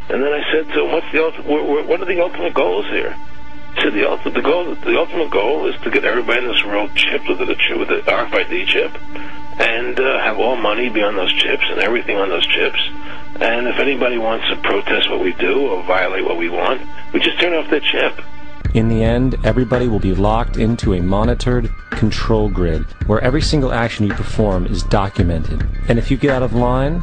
And then I said to him, what are the ultimate goals here? He said, the ultimate goal is to get everybody in this world chipped with the RFID chip, and have all money be on those chips and everything on those chips. And if anybody wants to protest what we do or violate what we want, we just turn off their chip. In the end, everybody will be locked into a monitored control grid where every single action you perform is documented. And if you get out of line,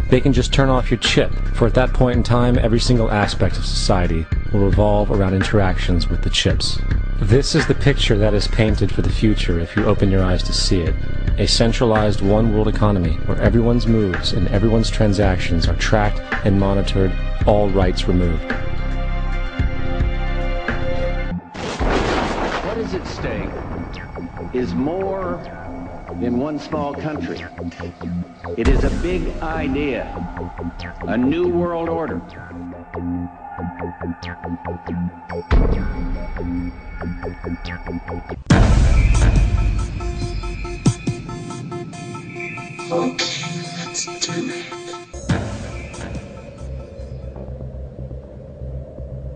they can just turn off your chip, for at that point in time, every single aspect of society will revolve around interactions with the chips. This is the picture that is painted for the future if you open your eyes to see it. A centralized one-world economy where everyone's moves and everyone's transactions are tracked and monitored, all rights removed. What is at stake is more than one small country. It is a big idea, a new world order. Okay, let's do it.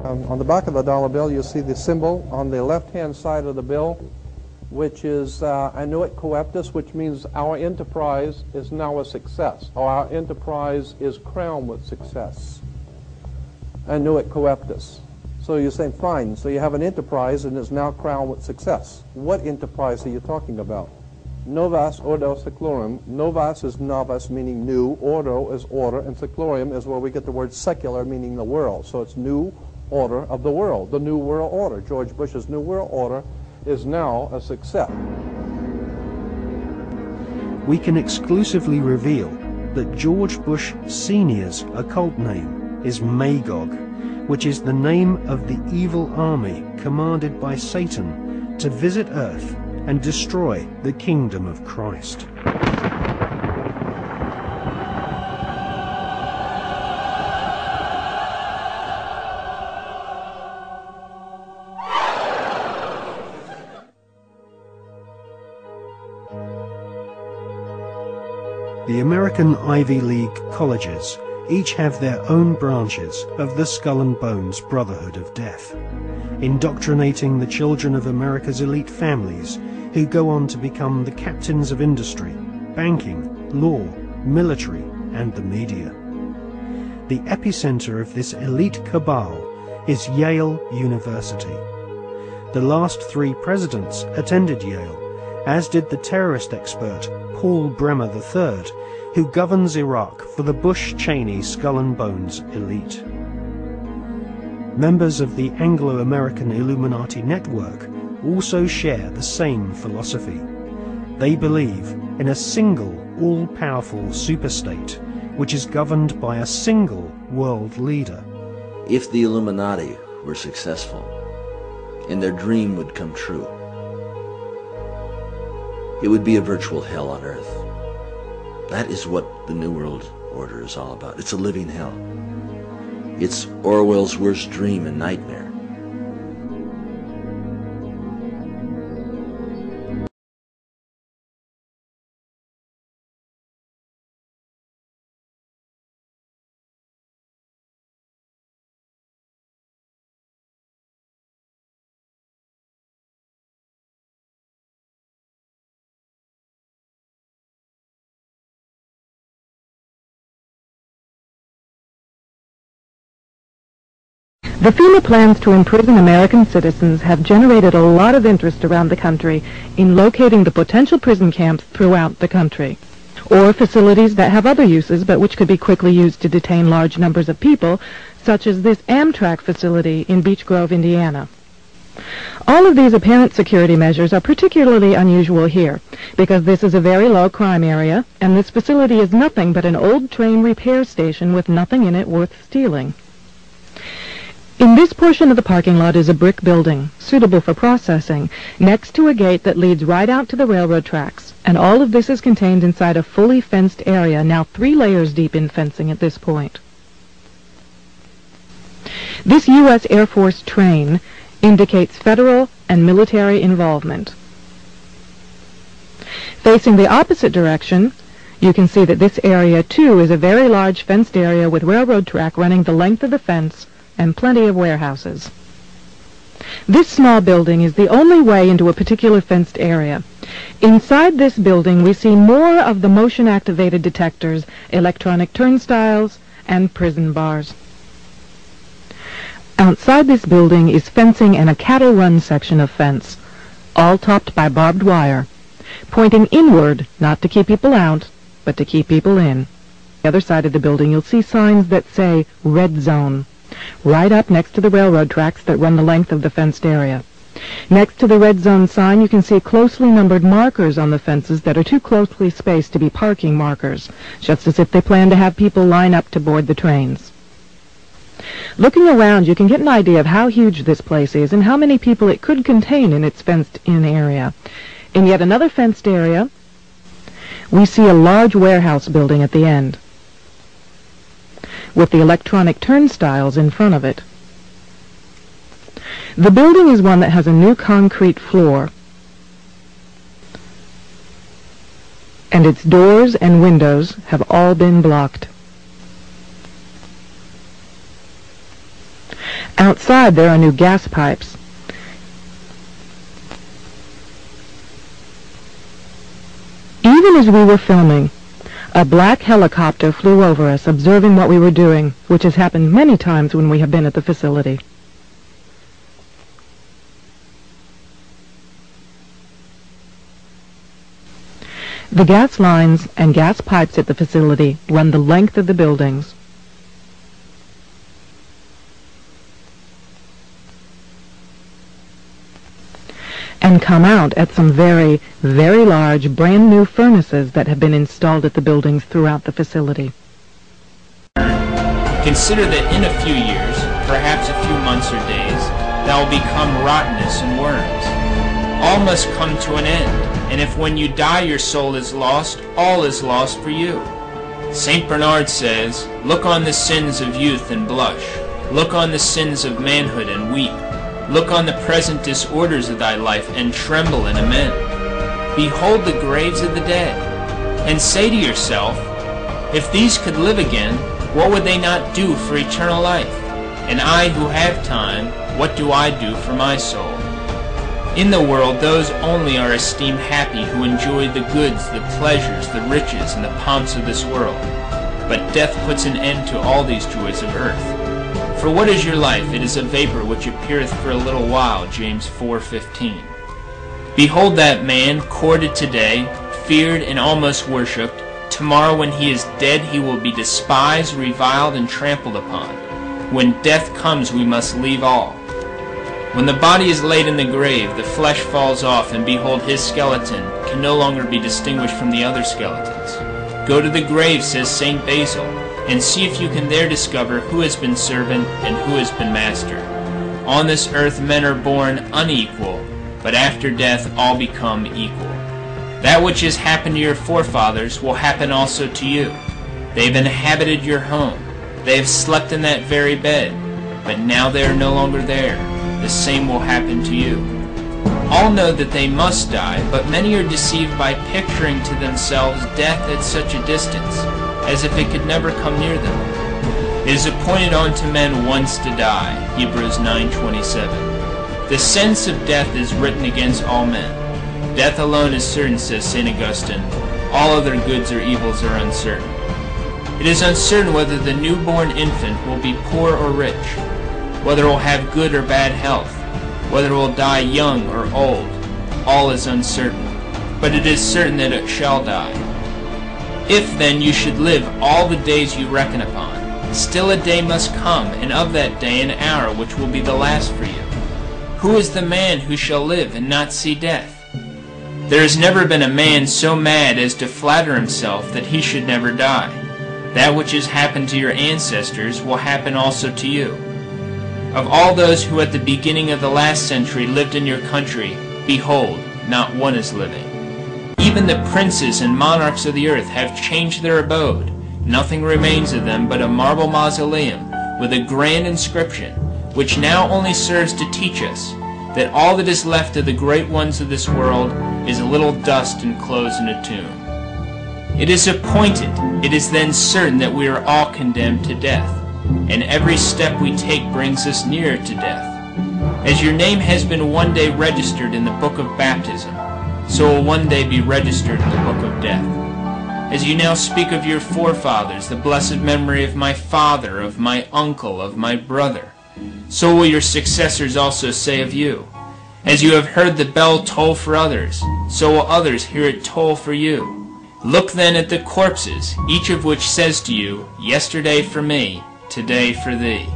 On the back of the dollar bill, you'll see the symbol on the left-hand side of the bill, which is annuit coeptus, which means our enterprise is now a success, or our enterprise is crowned with success. Annuit coeptus. So you're saying, fine, so you have an enterprise and it's now crowned with success. What enterprise are you talking about? Novus ordo seclorum. Novus is novus, meaning new. Ordo is order, and seclorum is where we get the word secular, meaning the world. So it's new order of the world, the new world order. George Bush's new world order is now a success. We can exclusively reveal that George Bush Sr.'s occult name is Magog, which is the name of the evil army commanded by Satan to visit Earth and destroy the kingdom of Christ. The American Ivy League colleges each have their own branches of the Skull and Bones Brotherhood of Death, indoctrinating the children of America's elite families who go on to become the captains of industry, banking, law, military, and the media. The epicenter of this elite cabal is Yale University. The last 3 presidents attended Yale, as did the terrorist expert Paul Bremer III, who governs Iraq for the Bush-Cheney Skull and Bones elite. Members of the Anglo-American Illuminati network also share the same philosophy. They believe in a single, all-powerful superstate, which is governed by a single world leader. If the Illuminati were successful, and their dream would come true, it would be a virtual hell on earth. That is what the New World Order is all about. It's a living hell. It's Orwell's worst dream and nightmare. The FEMA plans to imprison American citizens have generated a lot of interest around the country in locating the potential prison camps throughout the country, or facilities that have other uses but which could be quickly used to detain large numbers of people, such as this Amtrak facility in Beech Grove, Indiana. All of these apparent security measures are particularly unusual here, because this is a very low crime area, and this facility is nothing but an old train repair station with nothing in it worth stealing. In this portion of the parking lot is a brick building, suitable for processing, next to a gate that leads right out to the railroad tracks, and all of this is contained inside a fully fenced area, now 3 layers deep in fencing at this point. This U.S. Air Force train indicates federal and military involvement. Facing the opposite direction You can see that this area, too, is a very large fenced area with railroad track running the length of the fence and plenty of warehouses. This small building is the only way into a particular fenced area. Inside this building, we see more of the motion-activated detectors, electronic turnstiles, and prison bars. Outside this building is fencing and a cattle run section of fence, all topped by barbed wire, pointing inward, not to keep people out, but to keep people in. On the other side of the building, you'll see signs that say Red Zone, right up next to the railroad tracks that run the length of the fenced area. Next to the Red Zone sign, you can see closely numbered markers on the fences that are too closely spaced to be parking markers, just as if they plan to have people line up to board the trains. Looking around, you can get an idea of how huge this place is and how many people it could contain in its fenced-in area. In yet another fenced area, we see a large warehouse building at the end, with the electronic turnstiles in front of it. The building is one that has a new concrete floor, and its doors and windows have all been blocked. Outside, there are new gas pipes. Even as we were filming, a black helicopter flew over us, observing what we were doing, which has happened many times when we have been at the facility. The gas lines and gas pipes at the facility run the length of the buildings. And come out at some very, very large, brand new furnaces that have been installed at the buildings throughout the facility. Consider that in a few years, perhaps a few months or days, thou will become rottenness and worms. All must come to an end, and if when you die your soul is lost, all is lost for you. St. Bernard says, "Look on the sins of youth and blush. Look on the sins of manhood and weep. Look on the present disorders of thy life, and tremble and amend. Behold the graves of the dead, and say to yourself, if these could live again, what would they not do for eternal life? And I who have time, what do I do for my soul? In the world, those only are esteemed happy who enjoy the goods, the pleasures, the riches, and the pomps of this world. But death puts an end to all these joys of earth. For what is your life? It is a vapor which appeareth for a little while, James 4:15. Behold that man, courted today, feared and almost worshipped. Tomorrow when he is dead he will be despised, reviled, and trampled upon. When death comes we must leave all. When the body is laid in the grave, the flesh falls off, and behold his skeleton can no longer be distinguished from the other skeletons. Go to the grave, says St. Basil, and see if you can there discover who has been servant and who has been master. On this earth men are born unequal, but after death all become equal. That which has happened to your forefathers will happen also to you. They have inhabited your home. They have slept in that very bed, but now they are no longer there. The same will happen to you. All know that they must die, but many are deceived by picturing to themselves death at such a distance, as if it could never come near them. It is appointed unto men once to die, Hebrews 9:27. The sense of death is written against all men. Death alone is certain, says St. Augustine. All other goods or evils are uncertain. It is uncertain whether the newborn infant will be poor or rich, whether it will have good or bad health, whether it will die young or old. All is uncertain, but it is certain that it shall die. If then you should live all the days you reckon upon, still a day must come, and of that day an hour which will be the last for you. Who is the man who shall live and not see death? There has never been a man so mad as to flatter himself that he should never die. That which has happened to your ancestors will happen also to you. Of all those who at the beginning of the last century lived in your country, behold, not one is living. Even the princes and monarchs of the earth have changed their abode. Nothing remains of them but a marble mausoleum with a grand inscription, which now only serves to teach us that all that is left of the great ones of this world is a little dust enclosed in a tomb. It is appointed, it is then certain that we are all condemned to death, and every step we take brings us nearer to death. As your name has been one day registered in the book of baptism, so will one day be registered in the book of death. As you now speak of your forefathers, the blessed memory of my father, of my uncle, of my brother, so will your successors also say of you. As you have heard the bell toll for others, so will others hear it toll for you. Look then at the corpses, each of which says to you, yesterday for me, today for thee.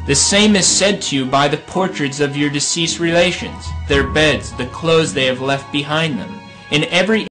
The same is said to you by the portraits of your deceased relations, their beds, the clothes they have left behind them. In every